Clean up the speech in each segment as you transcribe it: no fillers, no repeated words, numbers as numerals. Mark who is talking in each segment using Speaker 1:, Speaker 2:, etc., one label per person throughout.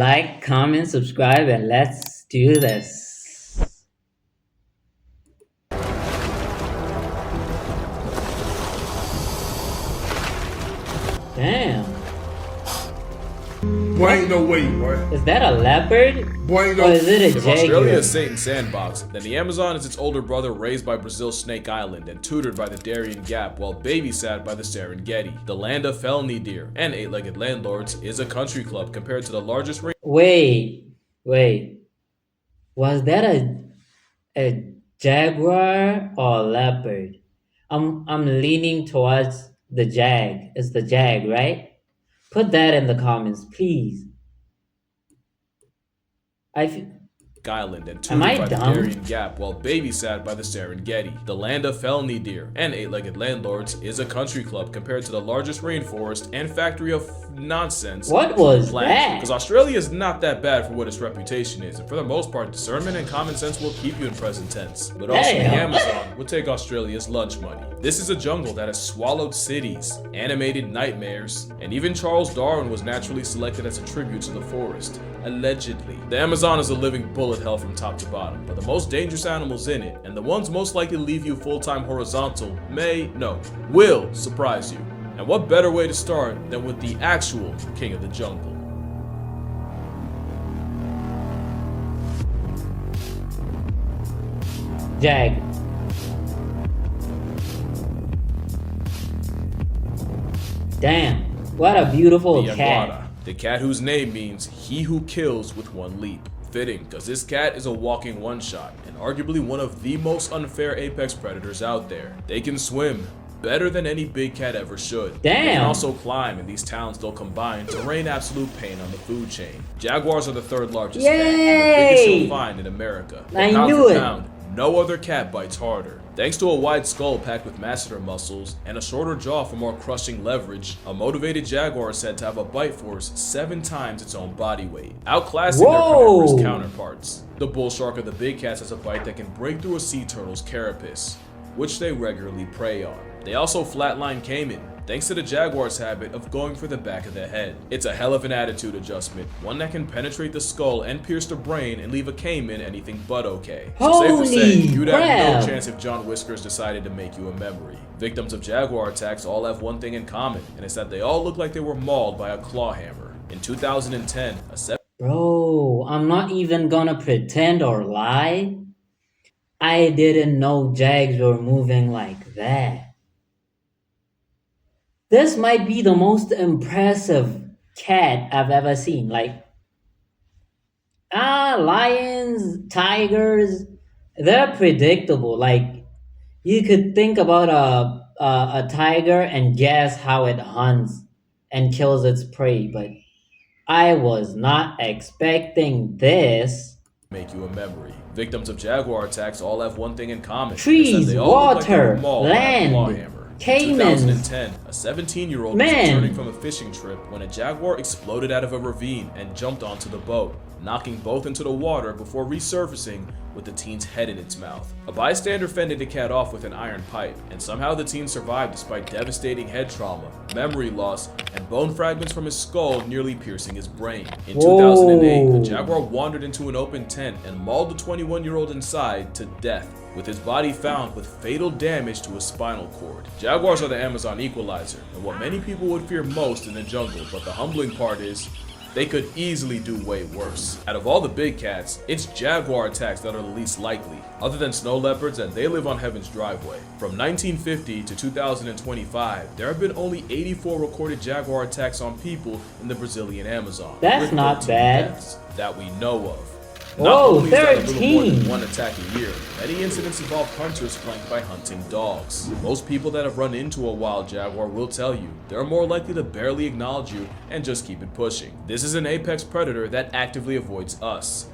Speaker 1: Like, comment, subscribe, and let's do this. Damn.
Speaker 2: Boy, ain't no way, boy.
Speaker 1: Is that a leopard?
Speaker 2: Boy, ain't
Speaker 1: Or
Speaker 2: no.
Speaker 1: is it a
Speaker 3: If Australia
Speaker 1: jaguar?
Speaker 3: is Satan's sandbox, then the Amazon is its older brother raised by Brazil's Snake Island and tutored by the Darien Gap while babysat by the Serengeti. The land of felony deer and eight-legged landlords is a country club compared to the largest
Speaker 1: Wait. Was that a jaguar or a leopard? I'm leaning towards the jag. It's the jag, right? Put that in the comments, please.
Speaker 3: Island and
Speaker 1: Am I
Speaker 3: tutored by the
Speaker 1: dumb?
Speaker 3: Darien Gap while babysat by the Serengeti. The land of felony deer and eight-legged landlords is a country club compared to the largest rainforest and factory of nonsense.
Speaker 1: What was that?
Speaker 3: Because Australia is not that bad for what its reputation is, and for the most part, discernment and common sense will keep you in present tense. But also the
Speaker 1: Damn.
Speaker 3: Amazon will take Australia's lunch money. This is a jungle that has swallowed cities, animated nightmares, and even Charles Darwin was naturally selected as a tribute to the forest. Allegedly. The Amazon is a living bullet hell from top to bottom, but the most dangerous animals in it, and the ones most likely to leave you full-time horizontal, will surprise you. And what better way to start than with the actual king of the jungle?
Speaker 1: Jag. Damn, what a beautiful
Speaker 3: The
Speaker 1: cat.
Speaker 3: iguana, the cat whose name means he who kills with one leap. Fitting, because this cat is a walking one-shot, and arguably one of the most unfair apex predators out there. They can swim better than any big cat ever should.
Speaker 1: Damn.
Speaker 3: They can also climb, and these talents they'll combine to rain absolute pain on the food chain. Jaguars are the third largest cat, and the biggest
Speaker 1: Yay!
Speaker 3: you'll find in America. But
Speaker 1: I
Speaker 3: pound
Speaker 1: knew
Speaker 3: for
Speaker 1: it.
Speaker 3: pound, no other cat bites harder. Thanks to a wide skull packed with masseter muscles and a shorter jaw for more crushing leverage, a motivated jaguar is said to have a bite force 7 times its own body weight, outclassing their
Speaker 1: Whoa!
Speaker 3: carnivorous counterparts. The bull shark of the big cats has a bite that can break through a sea turtle's carapace, which they regularly prey on. They also flatline caiman, thanks to the jaguar's habit of going for the back of the head. It's a hell of an attitude adjustment, one that can penetrate the skull and pierce the brain and leave a caiman anything but okay. So safe to say,
Speaker 1: Holy
Speaker 3: you'd have
Speaker 1: crap.
Speaker 3: no chance if John Whiskers decided to make you a memory. Victims of jaguar attacks all have one thing in common, and it's that they all look like they were mauled by a claw hammer. In 2010, a
Speaker 1: Bro, I'm not even gonna pretend or lie. I didn't know jags were moving like that. This might be the most impressive cat I've ever seen. Like, lions, tigers, they're predictable. Like, you could think about a tiger and guess how it hunts and kills its prey, but I was not expecting this.
Speaker 3: make you a memory. Victims of jaguar attacks all have one thing in common. It's that
Speaker 1: Trees,
Speaker 3: they all look like they were
Speaker 1: water,
Speaker 3: mauled by a claw
Speaker 1: land,
Speaker 3: hammer. In
Speaker 1: caimans.
Speaker 3: 2010, a 17-year-old was
Speaker 1: Man.
Speaker 3: returning from a fishing trip when a jaguar exploded out of a ravine and jumped onto the boat, knocking both into the water before resurfacing with the teen's head in its mouth. A bystander fended the cat off with an iron pipe, and somehow the teen survived despite devastating head trauma, memory loss, and bone fragments from his skull nearly piercing his brain. In 2008,
Speaker 1: Whoa.
Speaker 3: a jaguar wandered into an open tent and mauled the 21-year-old inside to death, with his body found with fatal damage to his spinal cord. Jaguars are the Amazon equalizer, and what many people would fear most in the jungle, but the humbling part is, they could easily do way worse. Out of all the big cats, it's jaguar attacks that are the least likely, other than snow leopards, and they live on heaven's driveway. From 1950 to 2025, there have been only 84 recorded jaguar attacks on people in the Brazilian Amazon.
Speaker 1: That's
Speaker 3: with
Speaker 1: not
Speaker 3: 13
Speaker 1: bad.
Speaker 3: deaths that we know of.
Speaker 1: Whoa,
Speaker 3: Not only is that a little more
Speaker 1: 13.
Speaker 3: than one attack a year, many incidents involve hunters flanked by hunting dogs. Most people that have run into a wild jaguar will tell you they're more likely to barely acknowledge you and just keep it pushing. This is an apex predator that actively avoids us.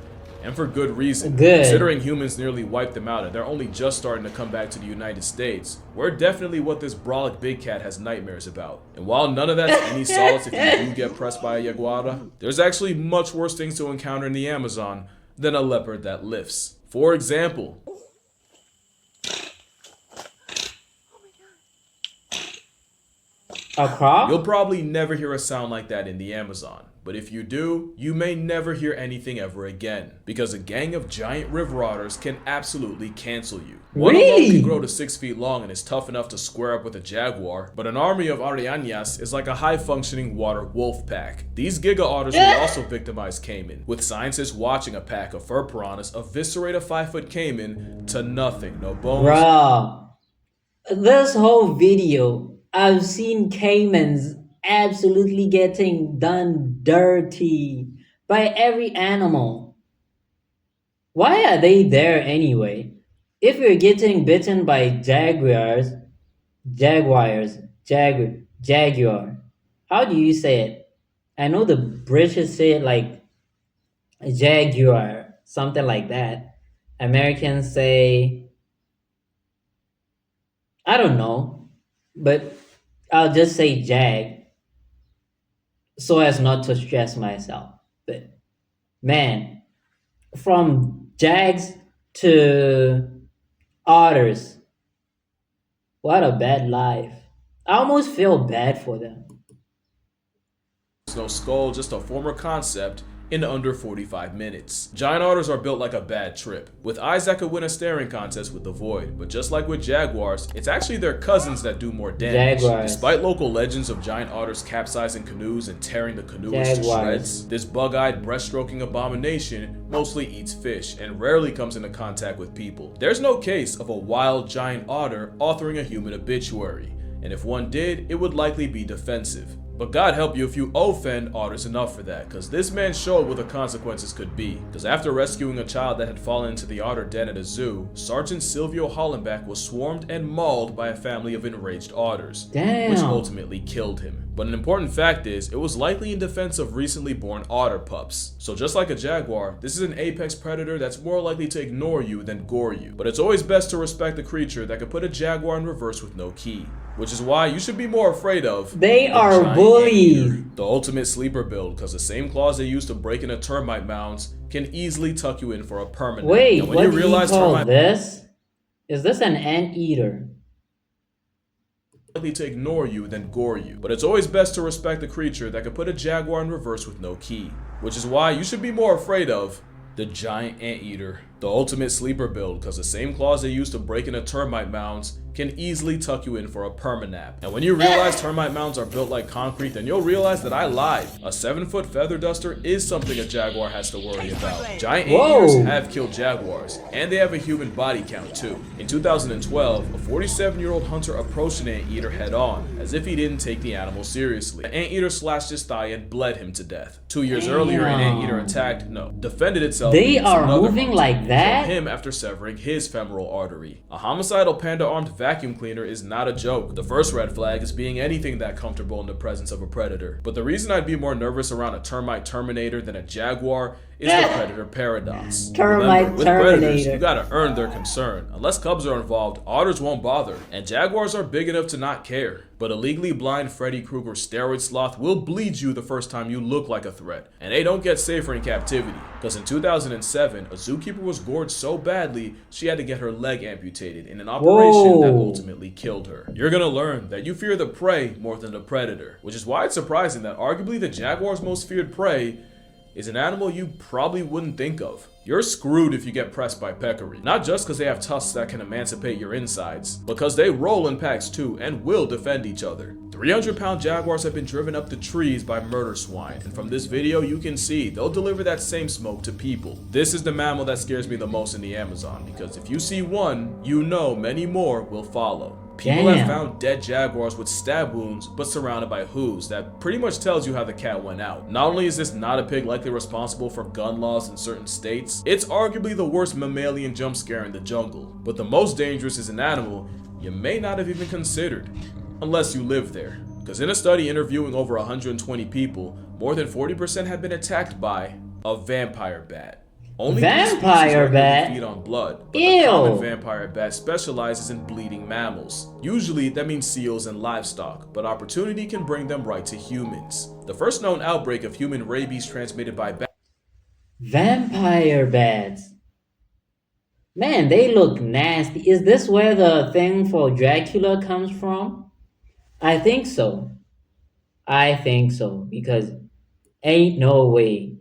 Speaker 3: And for good reason.
Speaker 1: Good.
Speaker 3: Considering humans nearly wiped them out and they're only just starting to come back to the United States, we're definitely what this brolic big cat has nightmares about. And while none of that's any solace if you do get pressed by a jaguar, there's actually much worse things to encounter in the Amazon than a leopard that lifts. For example,
Speaker 1: A
Speaker 3: You'll
Speaker 1: croc?
Speaker 3: probably never hear a sound like that in the Amazon. But if you do, you may never hear anything ever again. Because a gang of giant river otters can absolutely cancel you. One alone can grow
Speaker 1: Really?
Speaker 3: to 6 feet long and is tough enough to square up with a jaguar, but an army of arañas is like a high functioning water wolf pack. These giga otters will also victimize caiman, with scientists watching a pack of fur piranhas eviscerate a 5-foot caiman to nothing. No bones,
Speaker 1: Bruh, this whole video, I've seen caimans absolutely getting done dirty by every animal. Why are they there anyway? If you're getting bitten by jaguars, jaguar, how do you say it? I know the British say it like jaguar, something like that. Americans say, I don't know, but I'll just say jag so as not to stress myself. But man, from jags to otters, what a bad life. I almost feel bad for them.
Speaker 3: no skull, just a former concept in under 45 minutes. Giant otters are built like a bad trip, with eyes that could win a staring contest with the void, but just like with jaguars, it's actually their cousins that do more damage.
Speaker 1: Jaguars.
Speaker 3: Despite local legends of giant otters capsizing canoes and tearing the canoeists to
Speaker 1: Jaguars.
Speaker 3: shreds, this bug-eyed, breaststroking abomination mostly eats fish and rarely comes into contact with people. There's no case of a wild giant otter authoring a human obituary, and if one did, it would likely be defensive. But God help you if you offend otters enough for that, because this man showed what the consequences could be. Because after rescuing a child that had fallen into the otter den at a zoo, Sergeant Silvio Hollenbach was swarmed and mauled by a family of enraged otters, which
Speaker 1: Damn.
Speaker 3: ultimately killed him. But an important fact is, it was likely in defense of recently born otter pups. So just like a jaguar, this is an apex predator that's more likely to ignore you than gore you. But it's always best to respect a creature that could put a jaguar in reverse with no key. Which is why you should be more afraid of
Speaker 1: They
Speaker 3: the
Speaker 1: are
Speaker 3: giant
Speaker 1: bullies.
Speaker 3: anteater, the ultimate sleeper build, because the same claws they use to break into termite mounds can easily tuck you in for a permanent.
Speaker 1: Wait,
Speaker 3: And when
Speaker 1: what
Speaker 3: you
Speaker 1: do you
Speaker 3: realize
Speaker 1: call
Speaker 3: termite
Speaker 1: this? Is this an anteater?
Speaker 3: likely to ignore you than gore you. But it's always best to respect the creature that can put a jaguar in reverse with no key. Which is why you should be more afraid of the giant anteater, the ultimate sleeper build, because the same claws they use to break into termite mounds can easily tuck you in for a permanap. And when you realize termite mounds are built like concrete, then you'll realize that I lied. A 7-foot feather duster is something a jaguar has to worry about. Giant anteaters
Speaker 1: Whoa.
Speaker 3: have killed jaguars, and they have a human body count too. In 2012, a 47-year-old hunter approached an anteater head on, as if he didn't take the animal seriously. The anteater slashed his thigh and bled him to death. 2 years earlier, an anteater defended itself.
Speaker 1: They
Speaker 3: against
Speaker 1: are
Speaker 3: another
Speaker 1: moving
Speaker 3: hunter
Speaker 1: like
Speaker 3: and
Speaker 1: that?
Speaker 3: killed him after severing his femoral artery. A homicidal panda-armed vacuum cleaner is not a joke. The first red flag is being anything that comfortable in the presence of a predator. But the reason I'd be more nervous around a termite terminator than a jaguar is the predator paradox.
Speaker 1: Termite
Speaker 3: Remember, with predators,
Speaker 1: Terminator.
Speaker 3: you gotta earn their concern. Unless cubs are involved, otters won't bother, and jaguars are big enough to not care. But a legally blind Freddy Krueger steroid sloth will bleed you the first time you look like a threat. And they don't get safer in captivity, because in 2007, a zookeeper was gored so badly, she had to get her leg amputated in an operation that
Speaker 1: Whoa.
Speaker 3: ultimately killed her. You're gonna learn that you fear the prey more than the predator, which is why it's surprising that arguably the jaguar's most feared prey is an animal you probably wouldn't think of. You're screwed if you get pressed by peccary. Not just because they have tusks that can emancipate your insides, because they roll in packs too and will defend each other. 300-pound jaguars have been driven up the trees by murder swine, and from this video you can see they'll deliver that same smoke to people. This is the mammal that scares me the most in the Amazon, because if you see one, you know many more will follow. People have
Speaker 1: Damn.
Speaker 3: found dead jaguars with stab wounds, but surrounded by hooves. That pretty much tells you how the cat went out. Not only is this not a pig likely responsible for gun laws in certain states, it's arguably the worst mammalian jump scare in the jungle. But the most dangerous is an animal you may not have even considered, unless you live there. Because in a study interviewing over 120 people, more than 40% have been attacked by a vampire bat. Only these species
Speaker 1: Vampire
Speaker 3: regularly
Speaker 1: bat?
Speaker 3: feed on blood, but
Speaker 1: Ew.
Speaker 3: the common vampire bat specializes in bleeding mammals. Usually that means seals and livestock, but opportunity can bring them right to humans. The first known outbreak of human rabies transmitted by bats
Speaker 1: Vampire bats. Man, they look nasty. Is this where the thing for Dracula comes from? I think so. I think so because ain't no way.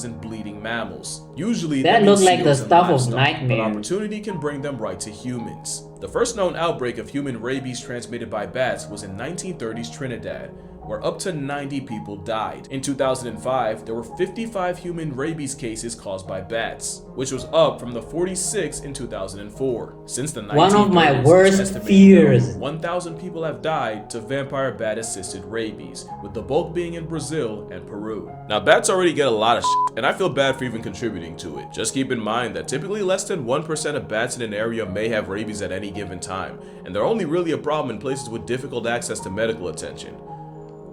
Speaker 3: In bleeding mammals. Usually that
Speaker 1: That
Speaker 3: means
Speaker 1: looked like the
Speaker 3: seals and
Speaker 1: stuff of
Speaker 3: livestock, but
Speaker 1: nightmares.
Speaker 3: opportunity can bring them right to humans. The first known outbreak of human rabies transmitted by bats was in 1930s Trinidad, where up to 90 people died. In 2005, there were 55 human rabies cases caused by bats, which was up from the 46 in 2004. Since the
Speaker 1: One of my
Speaker 3: 1930s, it's
Speaker 1: worst
Speaker 3: estimated that over
Speaker 1: fears.
Speaker 3: 1,000 people have died to vampire bat-assisted rabies, with the bulk being in Brazil and Peru. Now, bats already get a lot of shit, and I feel bad for even contributing to it. Just keep in mind that typically less than 1% of bats in an area may have rabies at any given time, and they're only really a problem in places with difficult access to medical attention,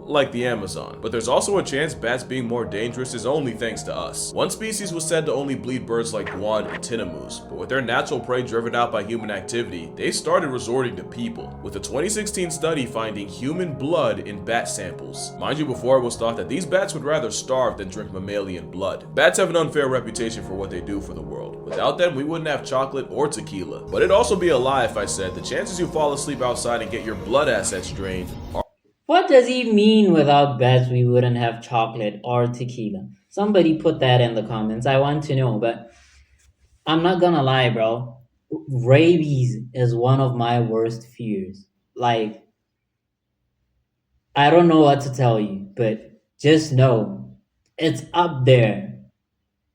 Speaker 3: like the Amazon. But there's also a chance bats being more dangerous is only thanks to us. One species was said to only bleed birds like guan and tinamous, but with their natural prey driven out by human activity, they started resorting to people, with a 2016 study finding human blood in bat samples. Mind you, before it was thought that these bats would rather starve than drink mammalian blood. Bats have an unfair reputation for what they do for the world. Without them, we wouldn't have chocolate or tequila. But it'd also be a lie if I said the chances you fall asleep outside and get your blood assets drained are
Speaker 1: What does he mean without bats we wouldn't have chocolate or tequila? Somebody put that in the comments. I want to know, but I'm not gonna lie, bro. Rabies is one of my worst fears. Like, I don't know what to tell you, but just know it's up there.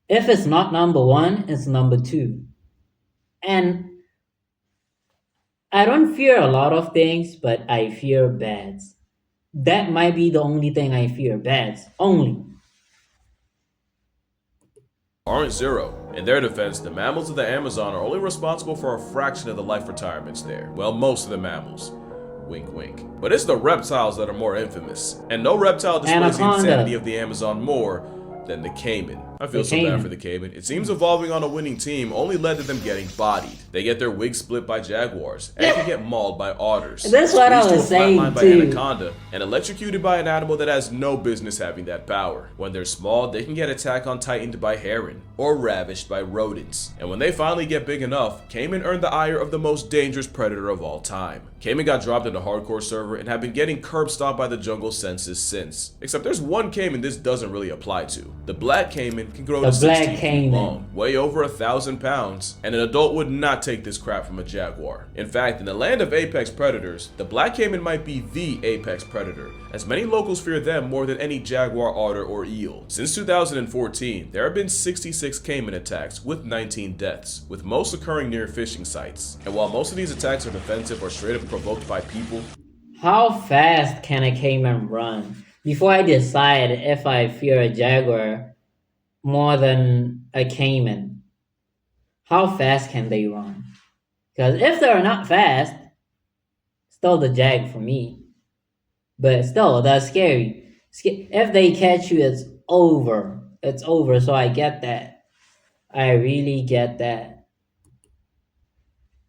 Speaker 1: If it's not number one, it's number two. And I don't fear a lot of things, but I fear bats. That might be the only thing I fear. Bats. Only.
Speaker 3: aren't zero. In their defense, the mammals of the Amazon are only responsible for a fraction of the life retirements there. Well, most of the mammals. Wink wink. But it's the reptiles that are more infamous. And no reptile displays the
Speaker 1: Anaconda.
Speaker 3: insanity of the Amazon more than the caiman. I feel
Speaker 1: The
Speaker 3: so bad
Speaker 1: caiman.
Speaker 3: for the caiman. It seems evolving on a winning team only led to them getting bodied. They get their wigs split by jaguars, and can get mauled by otters.
Speaker 1: That's what I
Speaker 3: Squeezed to
Speaker 1: was
Speaker 3: a flat
Speaker 1: saying
Speaker 3: line by
Speaker 1: too.
Speaker 3: anaconda, and electrocuted by an animal that has no business having that power. When they're small, they can get attack on tightened by heron, or ravished by rodents. And when they finally get big enough, caiman earned the ire of the most dangerous predator of all time. Caiman got dropped into hardcore server and have been getting curb stomped by the jungle census since. Except there's one caiman this doesn't really apply to. The black caiman can grow
Speaker 1: The
Speaker 3: to
Speaker 1: black
Speaker 3: 16 feet
Speaker 1: caiman.
Speaker 3: long, weigh over 1,000 pounds, and an adult would not take this crap from a jaguar. In fact, in the land of apex predators, the black caiman might be the apex predator, as many locals fear them more than any jaguar, otter, or eel. Since 2014, there have been 66 caiman attacks with 19 deaths, with most occurring near fishing sites. And while most of these attacks are defensive or straight up provoked by people,
Speaker 1: How fast can a caiman run? Before I decide if I fear a jaguar more than a caiman, how fast can they run? Because if they're not fast, still the jag for me. But still, that's scary. If they catch you, it's over. It's over. So I get that. I really get that.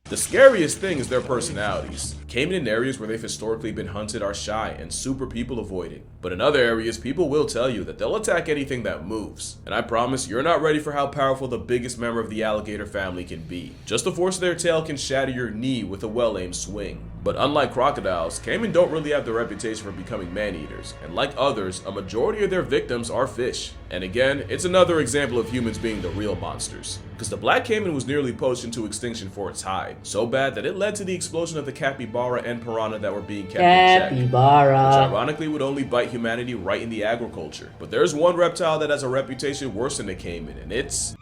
Speaker 3: the scariest thing is their personalities. Caiman in areas where they've historically been hunted are shy and super people avoiding. But in other areas, people will tell you that they'll attack anything that moves. And I promise you're not ready for how powerful the biggest member of the alligator family can be. Just the force of their tail can shatter your knee with a well-aimed swing. But unlike crocodiles, caiman don't really have the reputation for becoming man-eaters, and like others, a majority of their victims are fish. And again, it's another example of humans being the real monsters. Because the black caiman was nearly poached into extinction for its hide, so bad that it led to the explosion of the capybara and piranha that were being kept in check, which
Speaker 1: Capybara.
Speaker 3: ironically would only bite humanity right in the agriculture. But there's one reptile that has a reputation worse than the caiman, and it's...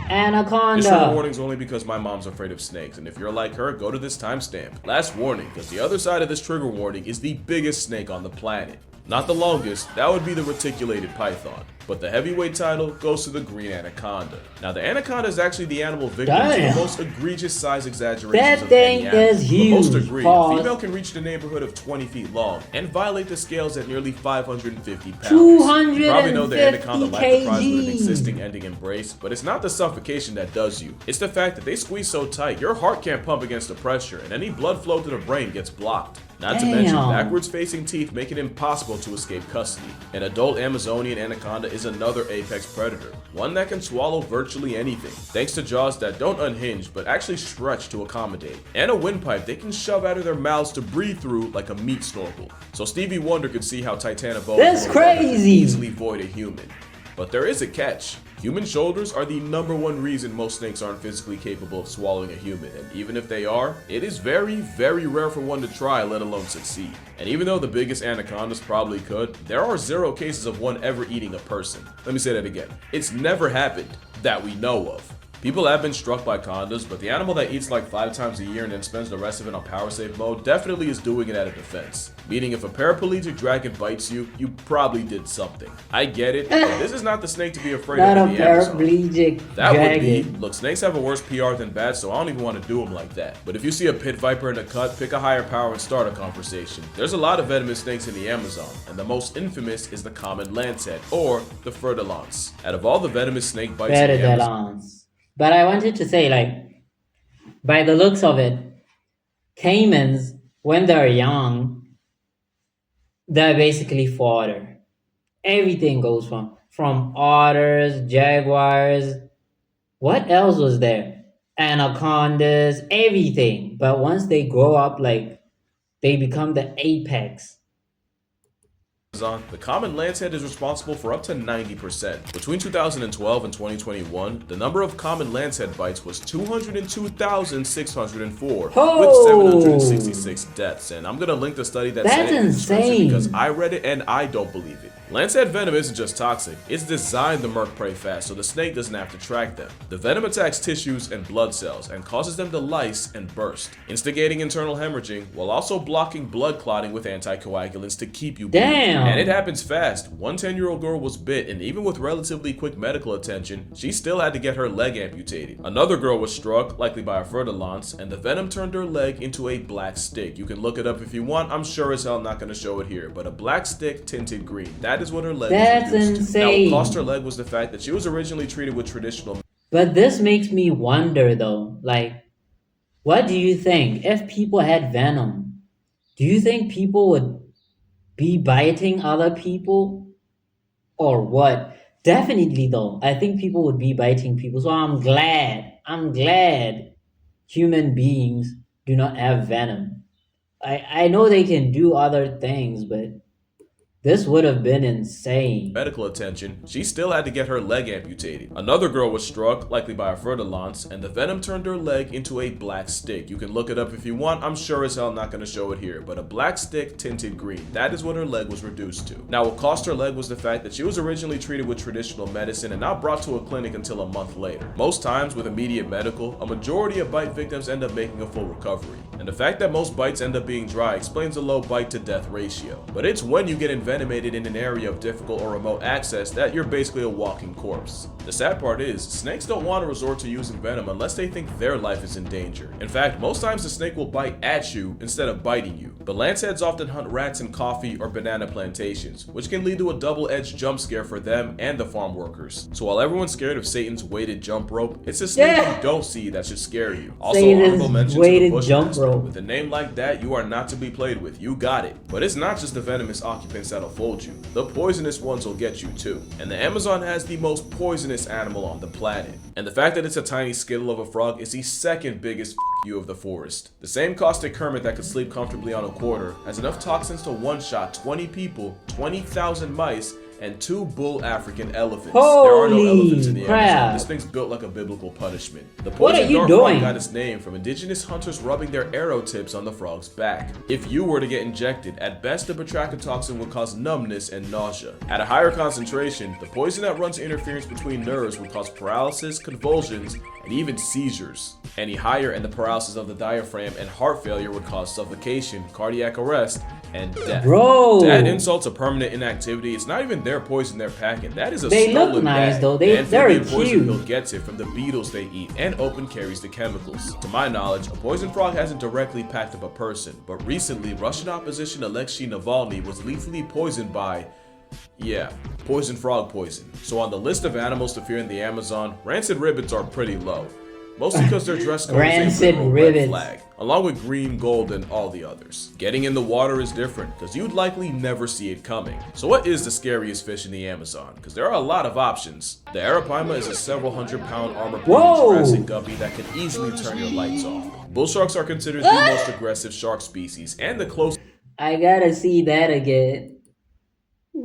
Speaker 3: This trigger
Speaker 1: Anaconda.
Speaker 3: warning's only because my mom's afraid of snakes, and if you're like her, go to this timestamp. Last warning, because the other side of this trigger warning is the biggest snake on the planet. Not the longest, that would be the reticulated python. But the heavyweight title goes to the green anaconda. Now the anaconda is actually the animal victim to the
Speaker 1: Damn.
Speaker 3: most egregious size exaggerations
Speaker 1: That
Speaker 3: of
Speaker 1: thing
Speaker 3: any animal.
Speaker 1: is
Speaker 3: But most
Speaker 1: huge.
Speaker 3: agree,
Speaker 1: Pause.
Speaker 3: a female can reach the neighborhood of 20 feet long and violate the scales at nearly 550 pounds.
Speaker 1: 250
Speaker 3: You probably know the anaconda like the prize with an
Speaker 1: kg.
Speaker 3: existing ending embrace, but it's not the suffocation that does you. It's the fact that they squeeze so tight, your heart can't pump against the pressure, and any blood flow to the brain gets blocked. Not to mention,
Speaker 1: Damn.
Speaker 3: backwards facing teeth make it impossible to escape custody. An adult Amazonian anaconda is another apex predator, one that can swallow virtually anything, thanks to jaws that don't unhinge but actually stretch to accommodate, and a windpipe they can shove out of their mouths to breathe through like a meat snorkel. So Stevie Wonder could see how Titanoboa
Speaker 1: That's crazy.
Speaker 3: easily void a human. But there is a catch. Human shoulders are the #1 reason most snakes aren't physically capable of swallowing a human, and even if they are, it is very, very rare for one to try, let alone succeed. And even though the biggest anacondas probably could, there are 0 cases of one ever eating a person. Let me say that again. It's never happened that we know of. People have been struck by condas, but the animal that eats like 5 times a year and then spends the rest of it on power save mode definitely is doing it out of defense. Meaning if a paraplegic dragon bites you, you probably did something. I get it, but this is not the snake to be afraid
Speaker 1: Not
Speaker 3: of
Speaker 1: a
Speaker 3: in the Amazon.
Speaker 1: paraplegic
Speaker 3: That would be,
Speaker 1: dragon.
Speaker 3: look, snakes have a worse PR than bats, so I don't even want to do them like that. But if you see a pit viper in a cut, pick a higher power and start a conversation. There's a lot of venomous snakes in the Amazon, and the most infamous is the common lancehead, or the ferdilance. Out of all the venomous snake bites in the Amazon,
Speaker 1: Pterodactyls. But I wanted to say, like, by the looks of it, caimans, when they're young, they're basically fodder. Everything goes from otters, jaguars. What else was there? Anacondas, everything. But once they grow up, like, they become the apex.
Speaker 3: the common lancehead is responsible for up to 90%. Between 2012 and 2021, the number of common lancehead bites was 202,604, with
Speaker 1: Oh!
Speaker 3: 766 deaths. And I'm gonna link the study that
Speaker 1: That's
Speaker 3: said it in the description
Speaker 1: insane.
Speaker 3: because I read it and I don't believe it. Lancehead venom isn't just toxic, it's designed to murk prey fast so the snake doesn't have to track them. The venom attacks tissues and blood cells and causes them to lyse and burst, instigating internal hemorrhaging while also blocking blood clotting with anticoagulants to keep you bleeding.
Speaker 1: Damn.
Speaker 3: And it happens fast. One 10-year-old girl was bit, and even with relatively quick medical attention, she still had to get her leg amputated. Another girl was struck, likely by a ferdilance, and the venom turned her leg into a black stick. You can look it up if you want, I'm sure as hell not going to show it here, but a black stick tinted green. That is what her leg
Speaker 1: That's
Speaker 3: was reduced to. Now,
Speaker 1: insane.
Speaker 3: what cost her leg was the fact that she was originally treated with traditional
Speaker 1: But this makes me wonder though, like, what do you think? If people had venom, do you think people would be biting other people? Or what? Definitely though. I think people would be biting people. So I'm glad human beings do not have venom. I know they can do other things, but this would have been insane.
Speaker 3: medical attention, she still had to get her leg amputated. Another girl was struck, likely by a ferdilance, and the venom turned her leg into a black stick. You can look it up if you want, I'm sure as hell not going to show it here, but a black stick tinted green. That is what her leg was reduced to. Now, what cost her leg was the fact that she was originally treated with traditional medicine and not brought to a clinic until a month later. Most times, with immediate medical, a majority of bite victims end up making a full recovery. And the fact that most bites end up being dry explains the low bite to death ratio. But it's when you get envenomated in an area of difficult or remote access that you're basically a walking corpse. The sad part is, snakes don't want to resort to using venom unless they think their life is in danger. In fact, most times the snake will bite at you instead of biting you. But lanceheads often hunt rats in coffee or banana plantations, which can lead to a double-edged jump scare for them and the farm workers. So while everyone's scared of Satan's weighted jump rope, it's a snake you don't see that should scare you. Also,
Speaker 1: Satan's
Speaker 3: honorable mention to the
Speaker 1: weighted jump
Speaker 3: Bushmaster.
Speaker 1: rope.
Speaker 3: With a name like that, you are not to be played with. You got it. But it's not just the venomous occupants that'll fold you. The poisonous ones will get you too. And the Amazon has the most poisonous animal on the planet. And the fact that it's a tiny skittle of a frog is the second biggest you of the forest. The same caustic hermit that could sleep comfortably on a quarter has enough toxins to one-shot 20 people, 20,000 mice, and 2 bull African elephants. There are no
Speaker 1: Holy
Speaker 3: elephants in the
Speaker 1: crap.
Speaker 3: Amazon. This thing's built like a biblical punishment. The
Speaker 1: What are
Speaker 3: poison
Speaker 1: you
Speaker 3: dart frog
Speaker 1: doing?
Speaker 3: got its name from indigenous hunters rubbing their arrow tips on the frog's back. If you were to get injected, at best the batrachotoxin would cause numbness and nausea. At a higher concentration, the poison that runs interference between nerves would cause paralysis, convulsions, and even seizures. Any higher and the paralysis of the diaphragm and heart failure would cause suffocation, cardiac arrest, and death.
Speaker 1: Bro.
Speaker 3: To add insult to permanent inactivity, it's not even their poison they're packing. That is a
Speaker 1: They look
Speaker 3: stolen
Speaker 1: nice,
Speaker 3: bag.
Speaker 1: though.
Speaker 3: The
Speaker 1: They're
Speaker 3: amphibian poison
Speaker 1: cute.
Speaker 3: pill gets it from the beetles they eat and open carries the chemicals. To my knowledge, a poison frog hasn't directly packed up a person, but recently Russian opposition Alexei Navalny was lethally poisoned by poison frog poison. So on the list of animals to fear in the Amazon, rancid rabbits are pretty low. mostly because their dress code is a
Speaker 1: Rancid
Speaker 3: literal red
Speaker 1: rivets.
Speaker 3: flag, along with green, gold, and all the others. Getting in the water is different, because you'd likely never see it coming. So what is the scariest fish in the Amazon? Because there are a lot of options. The arapaima is a several 100-pound armor-plated
Speaker 1: Whoa!
Speaker 3: Jurassic guppy that can easily turn your lights off. Bull sharks are considered the most aggressive shark species, and the closest
Speaker 1: I gotta see that again.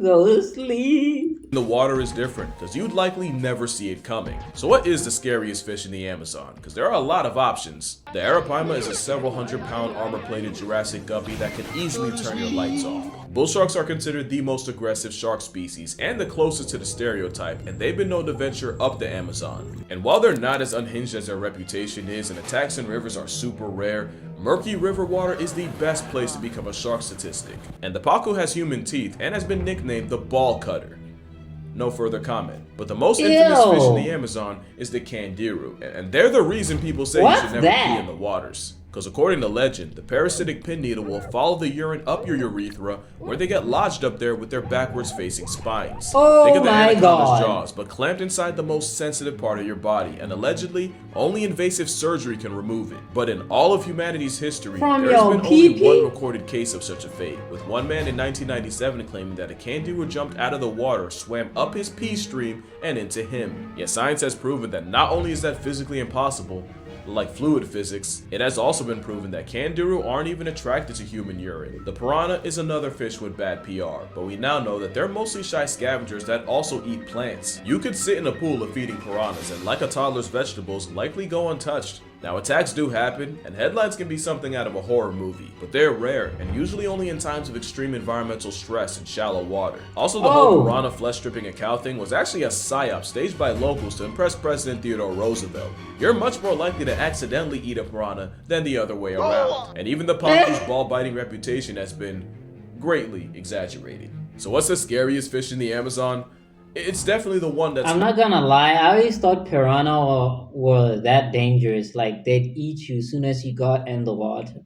Speaker 1: Go to sleep.
Speaker 3: the water is different, because you'd likely never see it coming. So what is the scariest fish in the Amazon? Because there are a lot of options. The arapaima is a several 100-pound armor-plated Jurassic guppy that can easily turn your lights off. Bull sharks are considered the most aggressive shark species and the closest to the stereotype, and they've been known to venture up the Amazon. And while they're not as unhinged as their reputation is, and attacks in rivers are super rare, murky river water is the best place to become a shark statistic. And the pacu has human teeth and has been nicknamed the ball cutter. No further comment. But the most infamous fish in the Amazon is the candiru, and they're the reason people say you should never pee in the waters. Because according to legend, the parasitic pin needle will follow the urine up your urethra, where they get lodged up there with their backwards facing spines.
Speaker 1: Oh
Speaker 3: Think of the
Speaker 1: my
Speaker 3: anaconda's
Speaker 1: God.
Speaker 3: jaws, but clamped inside the most sensitive part of your body, and allegedly, only invasive surgery can remove it. But in all of humanity's history,
Speaker 1: From
Speaker 3: there's
Speaker 1: your
Speaker 3: been only
Speaker 1: pee-pee?
Speaker 3: one recorded case of such a fate, with one man in 1997 claiming that a candiru jumped out of the water, swam up his pee stream, and into him. Yet science has proven that not only is that physically impossible, like fluid physics, it has also been proven that candiru aren't even attracted to human urine. The piranha is another fish with bad PR, but we now know that they're mostly shy scavengers that also eat plants. You could sit in a pool of feeding piranhas and, like a toddler's vegetables, likely go untouched. Now, attacks do happen, and headlines can be something out of a horror movie, but they're rare, and usually only in times of extreme environmental stress and shallow water. Also, the whole piranha flesh stripping a cow thing was actually a psyop staged by locals to impress President Theodore Roosevelt. You're much more likely to accidentally eat a piranha than the other way around, and even the pacu's ball-biting reputation has been greatly exaggerated. So what's the scariest fish in the Amazon? It's definitely the one that's...
Speaker 1: I'm not gonna lie, I always thought piranha were that dangerous, like they'd eat you as soon as you got in the water.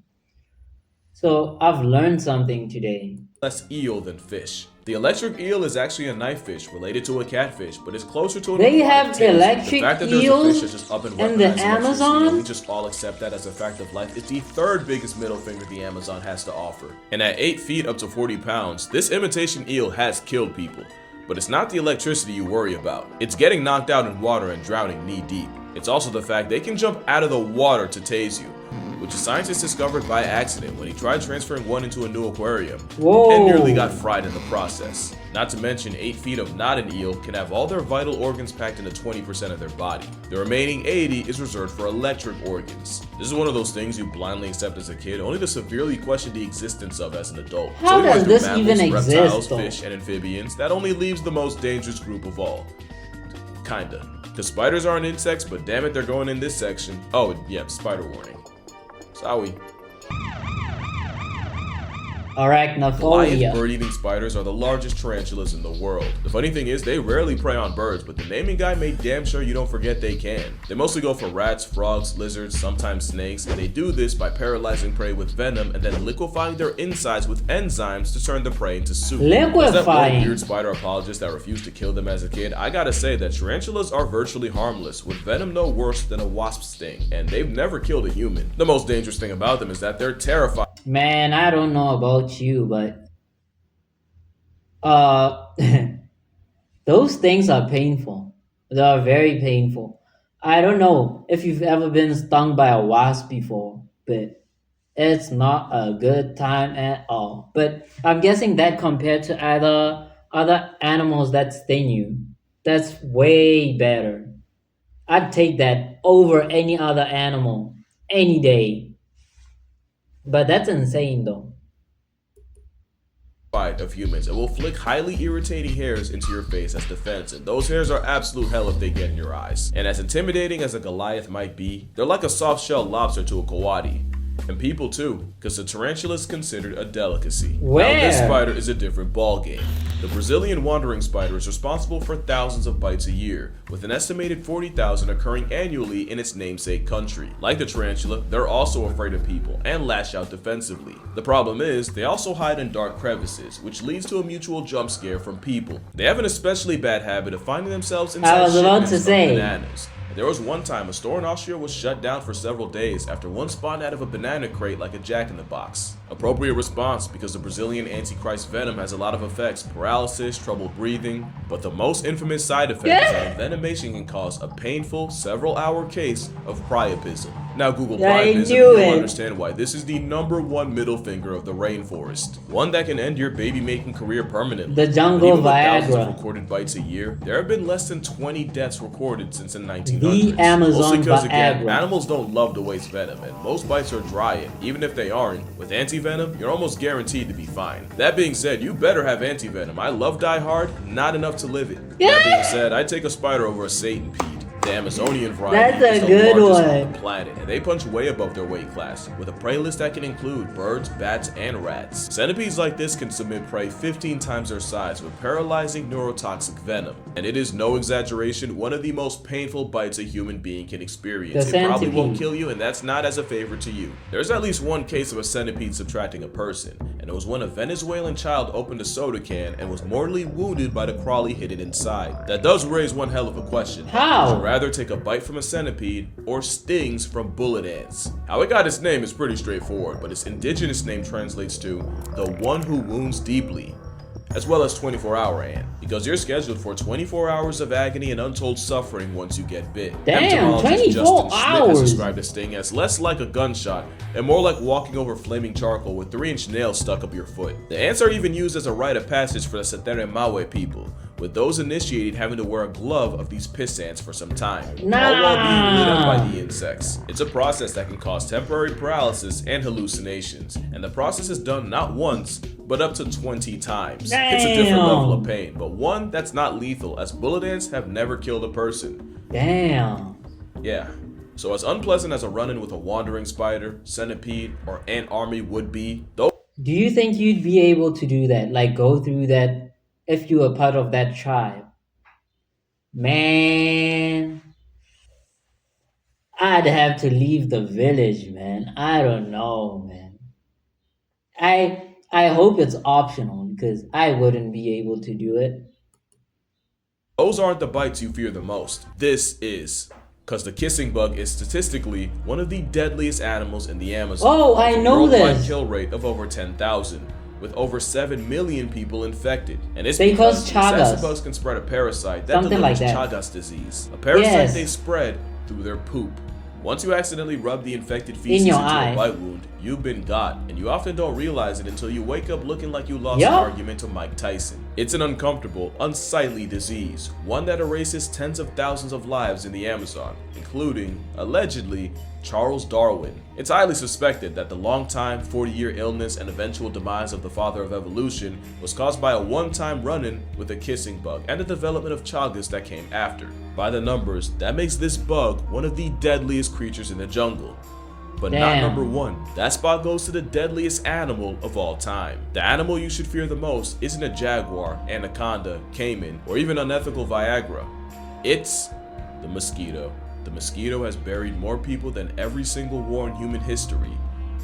Speaker 1: So I've learned something today.
Speaker 3: less eel than fish. The electric eel is actually a knife fish related to a catfish, but it's closer to an
Speaker 1: They
Speaker 3: aquatic
Speaker 1: have
Speaker 3: taste.
Speaker 1: electric
Speaker 3: The fact that there's a
Speaker 1: eels
Speaker 3: fish that's just up and
Speaker 1: in the
Speaker 3: weaponized electricity, and we
Speaker 1: Amazon?
Speaker 3: just all accept that as a fact of life. It's the third biggest middle finger the Amazon has to offer. And at 8 feet up to 40 pounds, this imitation eel has killed people. But it's not the electricity you worry about. It's getting knocked out in water and drowning knee deep. It's also the fact they can jump out of the water to tase you, which a scientist discovered by accident when he tried transferring one into a new aquarium and nearly got fried in the process. Not to mention, 8 feet of not an eel can have all their vital organs packed into 20% of their body. The remaining 80 is reserved for electric organs. This is one of those things you blindly accept as a kid, only to severely question the existence of as an adult.
Speaker 1: How
Speaker 3: So
Speaker 1: does
Speaker 3: through
Speaker 1: this
Speaker 3: mammals,
Speaker 1: even exist,
Speaker 3: reptiles,
Speaker 1: though?
Speaker 3: fish, and amphibians, that only leaves the most dangerous group of all. Kinda. Because spiders aren't insects, but damn it, they're going in this section. Oh, yeah, spider warning. Sorry. Goliath
Speaker 1: Arachnophobia.
Speaker 3: bird-eating spiders are the largest tarantulas in the world. The funny thing is, they rarely prey on birds, but the naming guy made damn sure you don't forget they can. They mostly go for rats, frogs, lizards, sometimes snakes, and they do this by paralyzing prey with venom and then liquefying their insides with enzymes to turn the prey into soup. As that one
Speaker 1: Liquefying.
Speaker 3: weird spider apologist that refused to kill them as a kid, I gotta say that tarantulas are virtually harmless, with venom no worse than a wasp sting, and they've never killed a human. The most dangerous thing about them is that they're terrifying.
Speaker 1: Man, I don't know about you, but those things are painful. They are very painful. I don't know if you've ever been stung by a wasp before, but it's not a good time at all. But I'm guessing that compared to other animals that sting you, that's way better. I'd take that over any other animal any day. But that's insane though.
Speaker 3: Of humans and will flick highly irritating hairs into your face as defense, and those hairs are absolute hell if they get in your eyes. And as intimidating as a Goliath might be, they're like a soft-shell lobster to a coati. And people too, because the tarantula is considered a delicacy.
Speaker 1: Where?
Speaker 3: Now this spider is a different ballgame. The Brazilian wandering spider is responsible for thousands of bites a year, with an estimated 40,000 occurring annually in its namesake country. Like the tarantula, they're also afraid of people and lash out defensively. The problem is, they also hide in dark crevices, which leads to a mutual jump scare from people. They have an especially bad habit of finding themselves
Speaker 1: I
Speaker 3: inside
Speaker 1: was about
Speaker 3: shipments
Speaker 1: to
Speaker 3: of
Speaker 1: say.
Speaker 3: bananas. There was one time a store in Austria was shut down for several days after one spawned out of a banana crate like a jack-in-the-box. Appropriate response because the Brazilian Antichrist venom has a lot of effects: paralysis, trouble breathing, but the most infamous side effect is that
Speaker 1: Yeah,
Speaker 3: envenomation can cause a painful, several-hour case of priapism. Now Google
Speaker 1: I
Speaker 3: priapism and
Speaker 1: knew
Speaker 3: you'll
Speaker 1: it.
Speaker 3: understand why this is the #1 middle finger of the rainforest. One that can end your baby-making career permanently.
Speaker 1: The
Speaker 3: But
Speaker 1: jungle
Speaker 3: even with thousands of
Speaker 1: Viagra.
Speaker 3: recorded bites a year, there have been less than 20 deaths recorded since the
Speaker 1: The
Speaker 3: 1900s. Mostly
Speaker 1: Amazon
Speaker 3: because, again,
Speaker 1: Viagra.
Speaker 3: animals don't love to waste venom, and most bites are dry, and even if they aren't, with anti-venom, you're almost guaranteed to be fine. That being said, you better have anti-venom. I love Die Hard, not enough to live it. That being
Speaker 1: Yeah,
Speaker 3: said, I'd take a spider over a centipede. The Amazonian variety
Speaker 1: that's
Speaker 3: is
Speaker 1: a
Speaker 3: the
Speaker 1: good
Speaker 3: largest on
Speaker 1: one.
Speaker 3: the planet, and they punch way above their weight class, with a prey list that can include birds, bats, and rats. Centipedes like this can submit prey 15 times their size with paralyzing neurotoxic venom, and it is no exaggeration one of the most painful bites a human being can
Speaker 1: The
Speaker 3: experience. It probably won't
Speaker 1: centipede.
Speaker 3: kill you, and that's not as a favor to you. There's at least one case of a centipede subtracting a person, and it was when a Venezuelan child opened a soda can and was mortally wounded by the crawly hidden inside. That does raise one hell of a question. Would you
Speaker 1: How?
Speaker 3: rather take a bite from a centipede or stings from bullet ants? How it got its name is pretty straightforward, but its indigenous name translates to the one who wounds deeply, as well as 24-hour ant, because you're scheduled for 24 hours of agony and untold suffering once you get bit.
Speaker 1: Damn,
Speaker 3: Entomologist
Speaker 1: 24
Speaker 3: Justin Schmidt has
Speaker 1: hours.
Speaker 3: described a sting as less like a gunshot and more like walking over flaming charcoal with 3-inch nails stuck up your foot. The ants are even used as a rite of passage for the Setere Mawe people, with those initiated having to wear a glove of these piss ants for some time, all while being lit up by
Speaker 1: Nah.
Speaker 3: the insects. It's a process that can cause temporary paralysis and hallucinations, and the process is done not once, but up to 20 times. It's a different level of
Speaker 1: Damn.
Speaker 3: pain, but one that's not lethal, as bullet ants have never killed a person.
Speaker 1: Damn.
Speaker 3: Yeah. So as unpleasant as a run-in with a wandering spider, centipede, or ant army would be, those
Speaker 1: Do you think you'd be able to do that? Like go through that if you were part of that tribe? Man, I'd have to leave the village, man. I don't know, man. I hope it's optional because I wouldn't be able to do it.
Speaker 3: those aren't the bites you fear the most. This is. Because the kissing bug is statistically one of the deadliest animals in the Amazon,
Speaker 1: Oh, I
Speaker 3: with a
Speaker 1: know
Speaker 3: worldwide
Speaker 1: this.
Speaker 3: kill rate of over 10,000, with over 7 million people infected. And it's
Speaker 1: They
Speaker 3: because
Speaker 1: cause
Speaker 3: the assassin
Speaker 1: Chagas.
Speaker 3: bugs can spread a parasite that
Speaker 1: Something like
Speaker 3: delivers
Speaker 1: that.
Speaker 3: Chagas disease, a parasite
Speaker 1: Yes.
Speaker 3: they spread through their poop. Once you accidentally rub the infected
Speaker 1: In
Speaker 3: feces
Speaker 1: your
Speaker 3: into
Speaker 1: eye.
Speaker 3: a bite wound, you've been got, and you often don't realize it until you wake up looking like you lost
Speaker 1: Yup.
Speaker 3: an argument to Mike Tyson. It's an uncomfortable, unsightly disease, one that erases tens of thousands of lives in the Amazon, including, allegedly, Charles Darwin. It's highly suspected that the long-time 40-year illness and eventual demise of the father of evolution was caused by a one-time run-in with a kissing bug and the development of Chagas that came after. By the numbers, that makes this bug one of the deadliest creatures in the jungle. But not
Speaker 1: Damn.
Speaker 3: number one. That spot goes to the deadliest animal of all time. The animal you should fear the most isn't a jaguar, anaconda, caiman, or even unethical Viagra. It's the mosquito. The mosquito has buried more people than every single war in human history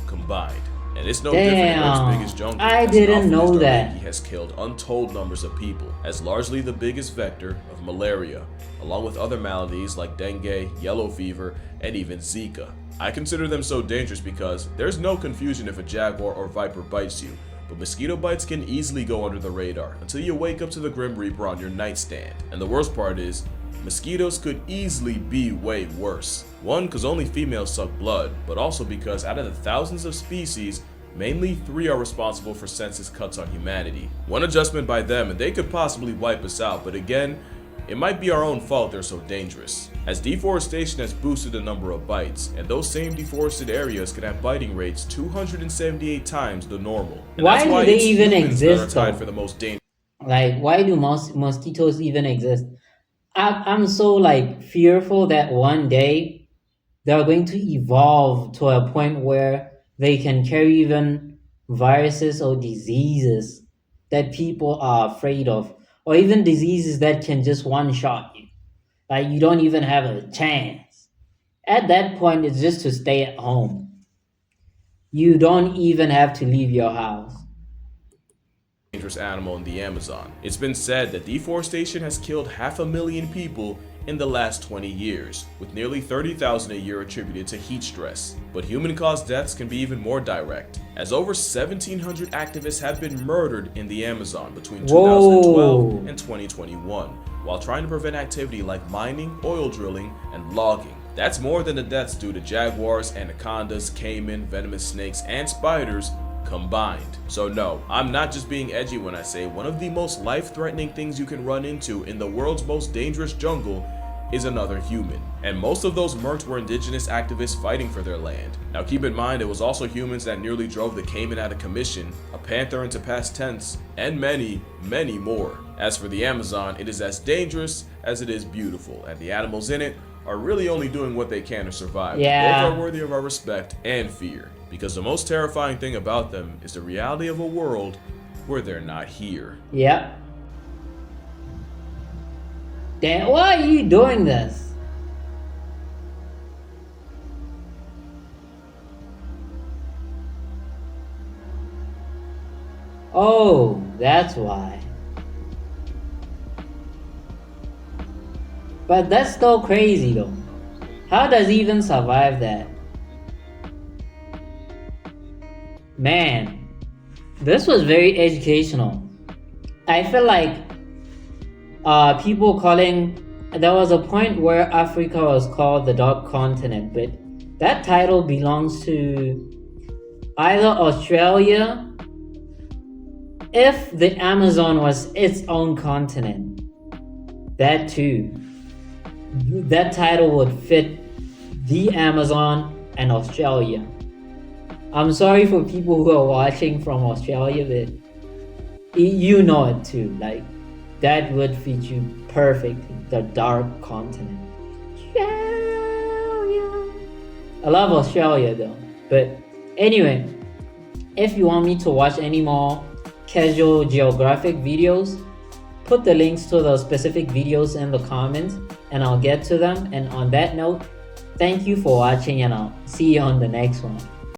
Speaker 3: combined. And it's no different in Earth's
Speaker 1: Damn.
Speaker 3: biggest jungle.
Speaker 1: I
Speaker 3: as
Speaker 1: didn't
Speaker 3: often
Speaker 1: know
Speaker 3: as
Speaker 1: that.
Speaker 3: He has killed untold numbers of people, as largely the biggest vector of malaria, along with other maladies like dengue, yellow fever, and even Zika. I consider them so dangerous because there's no confusion if a jaguar or viper bites you, but mosquito bites can easily go under the radar until you wake up to the Grim Reaper on your nightstand. And the worst part is, mosquitoes could easily be way worse. One, because only females suck blood, but also because out of the thousands of species, mainly 3 are responsible for census cuts on humanity. One adjustment by them and they could possibly wipe us out, but again, it might be our own fault they're so dangerous, as deforestation has boosted the number of bites, and those same deforested areas can have biting rates 278 times the normal. And
Speaker 1: Why
Speaker 3: that's
Speaker 1: do
Speaker 3: why
Speaker 1: they
Speaker 3: it's
Speaker 1: even
Speaker 3: humans that are
Speaker 1: exist,
Speaker 3: tied
Speaker 1: though?
Speaker 3: for the most dangerous.
Speaker 1: Like, why do mosquitoes even exist? I'm so like fearful that one day they're going to evolve to a point where they can carry even viruses or diseases that people are afraid of, or even diseases that can just one shot you. Like you don't even have a chance. At that point, it's just to stay at home. You don't even have to leave your house.
Speaker 3: dangerous animal in the Amazon. It's been said that deforestation has killed 500,000 people in the last 20 years, with nearly 30,000 a year attributed to heat stress. But human-caused deaths can be even more direct, as over 1,700 activists have been murdered in the Amazon between 2012 and 2021, while trying to prevent activity like mining, oil drilling, and logging. That's more than the deaths due to jaguars, anacondas, caiman, venomous snakes, and spiders combined. So no, I'm not just being edgy when I say one of the most life-threatening things you can run into in the world's most dangerous jungle is another human. And most of those murked were indigenous activists fighting for their land. Now keep in mind, it was also humans that nearly drove the caiman out of commission, a panther into past tense, and many, many more. As for the Amazon, it is as dangerous as it is beautiful, and the animals in it are really only doing what they can to survive.
Speaker 1: Yeah.
Speaker 3: Both are worthy of our respect and fear, because the most terrifying thing about them is the reality of a world where they're not here.
Speaker 1: Yep. Dan, why are you doing this? Oh, that's why. But that's still crazy though. How does he even survive that? Man, this was very educational. I feel like people calling, there was a point where Africa was called the Dark Continent, but that title belongs to either Australia, if the Amazon was its own continent, that too. That title would fit the Amazon and Australia. I'm sorry for people who are watching from Australia, but you know it too. Like, that would fit you perfectly. The Dark Continent. Australia. I love Australia though. But anyway, if you want me to watch any more Casual Geographic videos, put the links to the specific videos in the comments and I'll get to them. And on that note, thank you for watching and I'll see you on the next one.